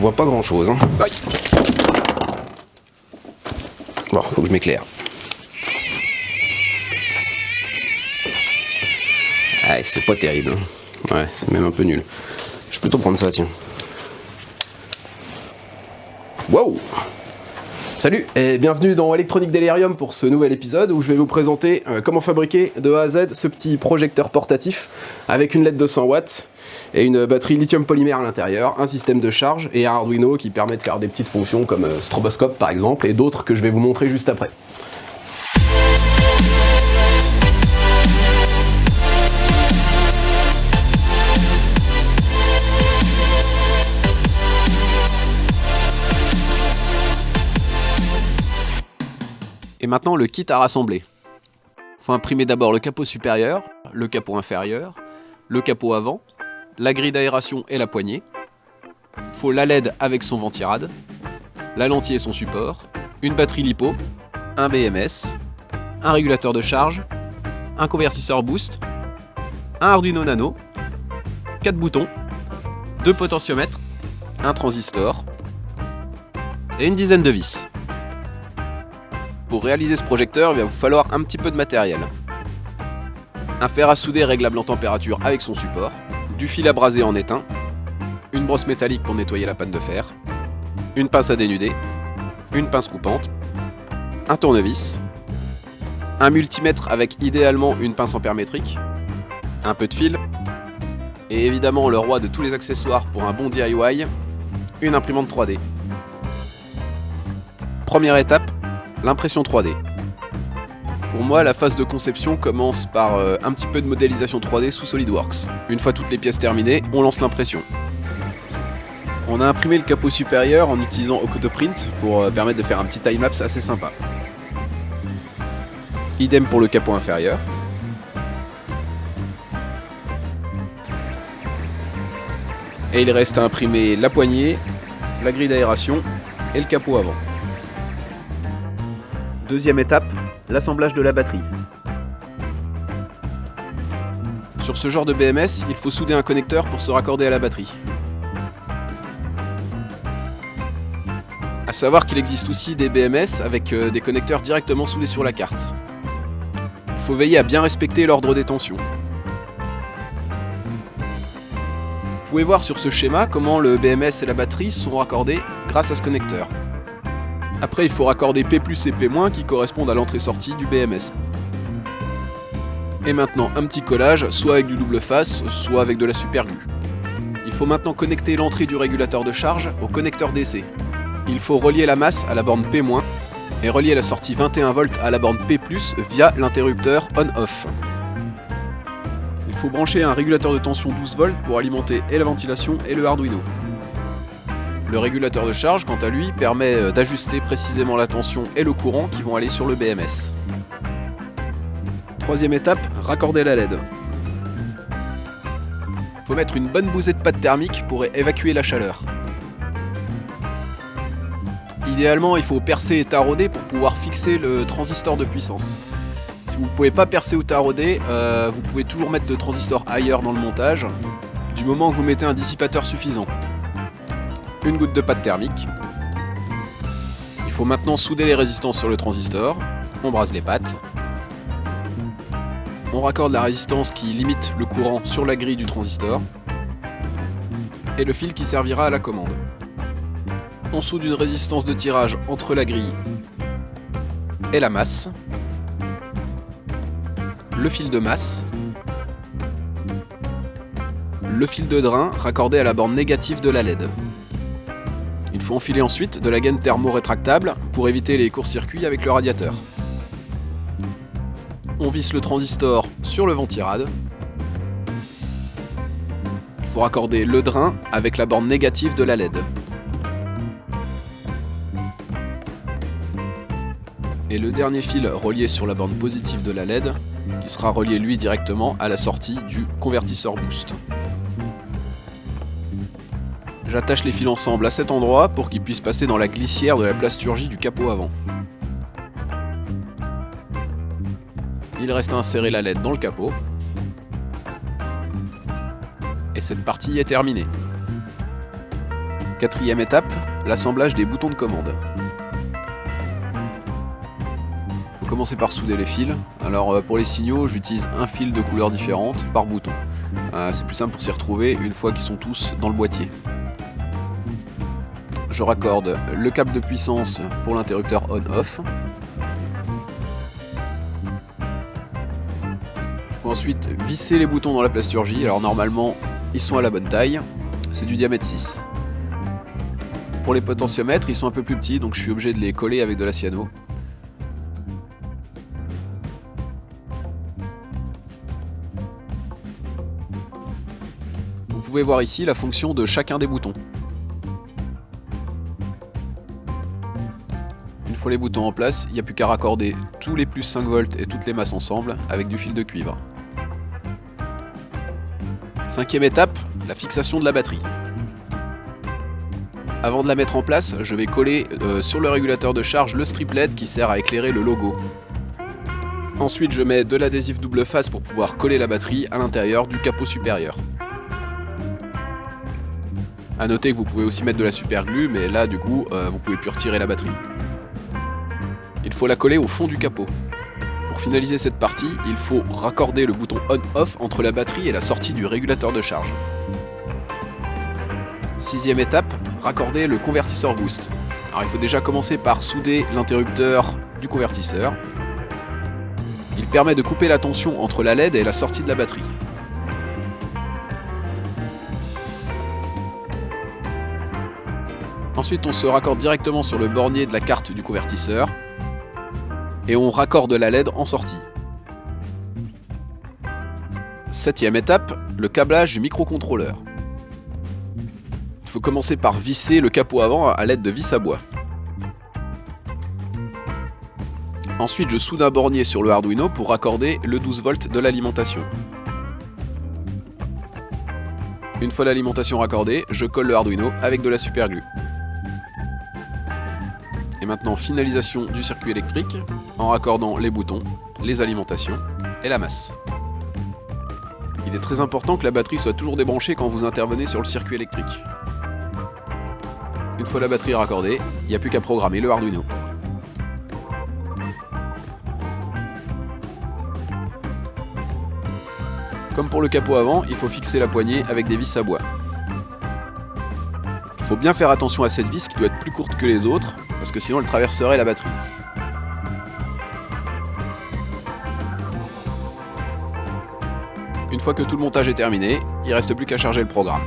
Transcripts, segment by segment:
vois pas grand chose. Hein. Aïe. Bon, faut que je m'éclaire. Ah, c'est pas terrible. Ouais, c'est même un peu nul. Je peux plutôt prendre ça, tiens. Wow! Salut et bienvenue dans Electronic Delirium pour ce nouvel épisode où je vais vous présenter comment fabriquer de A à Z ce petit projecteur portatif avec une LED de 100 watts et une batterie lithium polymère à l'intérieur, un système de charge et un Arduino qui permet de faire des petites fonctions comme stroboscope par exemple et d'autres que je vais vous montrer juste après. Et maintenant le kit à rassembler. Faut imprimer d'abord le capot supérieur, le capot inférieur, le capot avant, la grille d'aération et la poignée. Faut la LED avec son ventirad, la lentille et son support, une batterie LiPo, un BMS, un régulateur de charge, un convertisseur boost, un Arduino Nano, 4 boutons, 2 potentiomètres, un transistor et une dizaine de vis. Pour réaliser ce projecteur, il va vous falloir un petit peu de matériel. Un fer à souder réglable en température avec son support, du fil à braser en étain, une brosse métallique pour nettoyer la panne de fer, une pince à dénuder, une pince coupante, un tournevis, un multimètre avec idéalement une pince ampère métrique, un peu de fil, et évidemment le roi de tous les accessoires pour un bon DIY, une imprimante 3D. Première étape, l'impression 3D. Pour moi, la phase de conception commence par un petit peu de modélisation 3D sous SolidWorks. Une fois toutes les pièces terminées, on lance l'impression. On a imprimé le capot supérieur en utilisant Octoprint pour permettre de faire un petit timelapse assez sympa. Idem pour le capot inférieur. Et il reste à imprimer la poignée, la grille d'aération et le capot avant. Deuxième étape, l'assemblage de la batterie. Sur ce genre de BMS, il faut souder un connecteur pour se raccorder à la batterie. A savoir qu'il existe aussi des BMS avec des connecteurs directement soudés sur la carte. Il faut veiller à bien respecter l'ordre des tensions. Vous pouvez voir sur ce schéma comment le BMS et la batterie sont raccordés grâce à ce connecteur. Après, il faut raccorder P+, et P- qui correspondent à l'entrée-sortie du BMS. Et maintenant, un petit collage, soit avec du double face, soit avec de la superglue. Il faut maintenant connecter l'entrée du régulateur de charge au connecteur DC. Il faut relier la masse à la borne P- et relier la sortie 21V à la borne P+, via l'interrupteur on-off. Il faut brancher un régulateur de tension 12V pour alimenter et la ventilation et le Arduino. Le régulateur de charge, quant à lui, permet d'ajuster précisément la tension et le courant qui vont aller sur le BMS. Troisième étape, raccorder la LED. Il faut mettre une bonne bousée de pâte thermique pour évacuer la chaleur. Idéalement, il faut percer et tarauder pour pouvoir fixer le transistor de puissance. Si vous ne pouvez pas percer ou tarauder, vous pouvez toujours mettre le transistor ailleurs dans le montage, du moment que vous mettez un dissipateur suffisant. Une goutte de pâte thermique. Il faut maintenant souder les résistances sur le transistor. On brase les pattes. On raccorde la résistance qui limite le courant sur la grille du transistor. Et le fil qui servira à la commande. On soude une résistance de tirage entre la grille et la masse. Le fil de masse. Le fil de drain raccordé à la borne négative de la LED. Il faut enfiler ensuite de la gaine thermo-rétractable pour éviter les courts-circuits avec le radiateur. On visse le transistor sur le ventirad. Il faut raccorder le drain avec la borne négative de la LED. Et le dernier fil relié sur la borne positive de la LED, qui sera relié lui directement à la sortie du convertisseur boost. J'attache les fils ensemble à cet endroit pour qu'ils puissent passer dans la glissière de la plasturgie du capot avant. Il reste à insérer la LED dans le capot. Et cette partie est terminée. Quatrième étape, l'assemblage des boutons de commande. Il faut commencer par souder les fils. Alors pour les signaux, j'utilise un fil de couleurs différentes par bouton. C'est plus simple pour s'y retrouver une fois qu'ils sont tous dans le boîtier. Je raccorde le câble de puissance pour l'interrupteur on-off. Il faut ensuite visser les boutons dans la plasturgie. Alors normalement, ils sont à la bonne taille. C'est du diamètre 6. Pour les potentiomètres, ils sont un peu plus petits, donc je suis obligé de les coller avec de la cyano. Vous pouvez voir ici la fonction de chacun des boutons. Une fois les boutons en place, il n'y a plus qu'à raccorder tous les plus 5 volts et toutes les masses ensemble avec du fil de cuivre. Cinquième étape, la fixation de la batterie. Avant de la mettre en place, je vais coller sur le régulateur de charge le strip LED qui sert à éclairer le logo. Ensuite, je mets de l'adhésif double face pour pouvoir coller la batterie à l'intérieur du capot supérieur. A noter que vous pouvez aussi mettre de la super glue, mais là du coup, vous pouvez plus retirer la batterie. Il faut la coller au fond du capot. Pour finaliser cette partie, il faut raccorder le bouton on-off entre la batterie et la sortie du régulateur de charge. Sixième étape, raccorder le convertisseur boost. Alors il faut déjà commencer par souder l'interrupteur du convertisseur. Il permet de couper la tension entre la LED et la sortie de la batterie. Ensuite on se raccorde directement sur le bornier de la carte du convertisseur et on raccorde la LED en sortie. Septième étape, le câblage du microcontrôleur. Il faut commencer par visser le capot avant à l'aide de vis à bois. Ensuite, je soude un bornier sur le Arduino pour raccorder le 12 volts de l'alimentation. Une fois l'alimentation raccordée, je colle le Arduino avec de la super glue. Et maintenant, finalisation du circuit électrique en raccordant les boutons, les alimentations et la masse. Il est très important que la batterie soit toujours débranchée quand vous intervenez sur le circuit électrique. Une fois la batterie raccordée, il n'y a plus qu'à programmer le Arduino. Comme pour le capot avant, il faut fixer la poignée avec des vis à bois. Il faut bien faire attention à cette vis qui doit être plus courte que les autres, parce que sinon elle traverserait la batterie. Une fois que tout le montage est terminé, il ne reste plus qu'à charger le programme.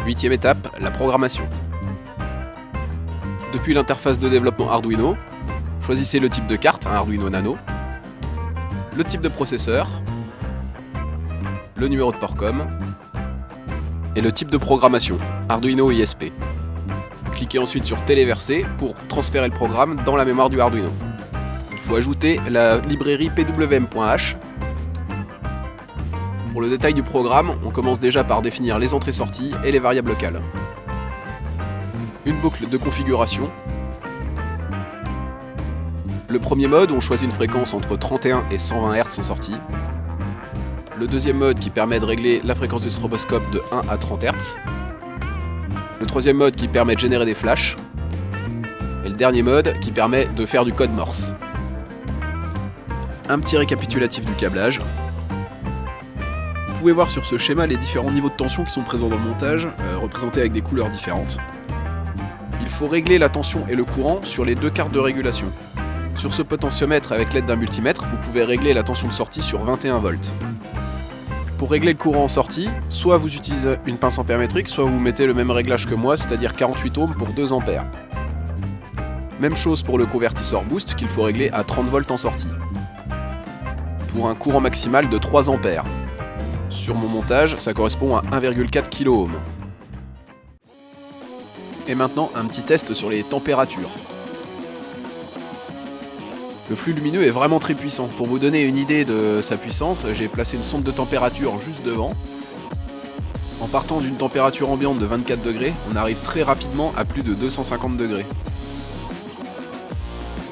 Huitième étape, la programmation. Depuis l'interface de développement Arduino, choisissez le type de carte, un Arduino Nano, le type de processeur, le numéro de port COM et le type de programmation, Arduino ISP. Cliquez ensuite sur Téléverser pour transférer le programme dans la mémoire du Arduino. Il faut ajouter la librairie pwm.h. Pour le détail du programme, on commence déjà par définir les entrées-sorties et les variables locales. Une boucle de configuration. Le premier mode, on choisit une fréquence entre 31 et 120 Hz en sortie. Le deuxième mode qui permet de régler la fréquence du stroboscope de 1 à 30 Hz. Le troisième mode qui permet de générer des flashs. Et le dernier mode qui permet de faire du code Morse. Un petit récapitulatif du câblage. Vous pouvez voir sur ce schéma les différents niveaux de tension qui sont présents dans le montage, représentés avec des couleurs différentes. Il faut régler la tension et le courant sur les deux cartes de régulation. Sur ce potentiomètre avec l'aide d'un multimètre, vous pouvez régler la tension de sortie sur 21 volts. Pour régler le courant en sortie, soit vous utilisez une pince ampère-métrique, soit vous mettez le même réglage que moi, c'est-à-dire 48 ohms pour 2 ampères. Même chose pour le convertisseur boost qu'il faut régler à 30 volts en sortie. Pour un courant maximal de 3 ampères. Sur mon montage, ça correspond à 1,4 kΩ. Et maintenant, un petit test sur les températures. Le flux lumineux est vraiment très puissant. Pour vous donner une idée de sa puissance, j'ai placé une sonde de température juste devant. En partant d'une température ambiante de 24 degrés, on arrive très rapidement à plus de 250 degrés.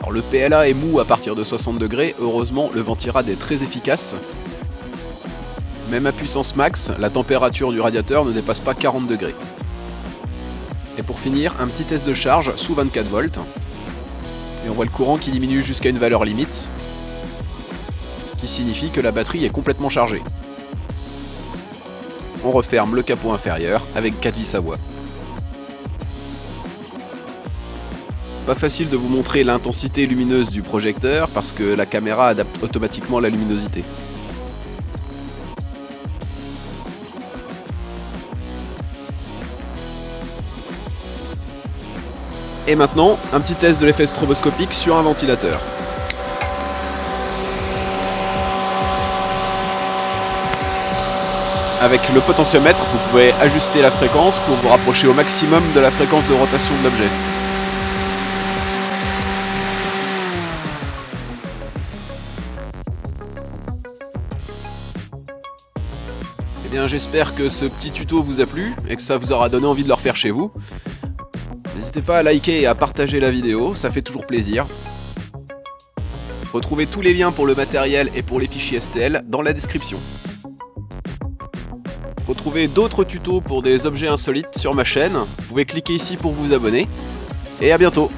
Alors le PLA est mou à partir de 60 degrés, heureusement le ventirad est très efficace. Même à puissance max, la température du radiateur ne dépasse pas 40 degrés. Et pour finir, un petit test de charge sous 24 volts. Et on voit le courant qui diminue jusqu'à une valeur limite, qui signifie que la batterie est complètement chargée. On referme le capot inférieur avec 4 vis à bois. Pas facile de vous montrer l'intensité lumineuse du projecteur parce que la caméra adapte automatiquement la luminosité. Et maintenant, un petit test de l'effet stroboscopique sur un ventilateur. Avec le potentiomètre, vous pouvez ajuster la fréquence pour vous rapprocher au maximum de la fréquence de rotation de l'objet. Eh bien, j'espère que ce petit tuto vous a plu et que ça vous aura donné envie de le refaire chez vous. N'hésitez pas à liker et à partager la vidéo, ça fait toujours plaisir. Retrouvez tous les liens pour le matériel et pour les fichiers STL dans la description. Retrouvez d'autres tutos pour des objets insolites sur ma chaîne. Vous pouvez cliquer ici pour vous abonner. Et à bientôt!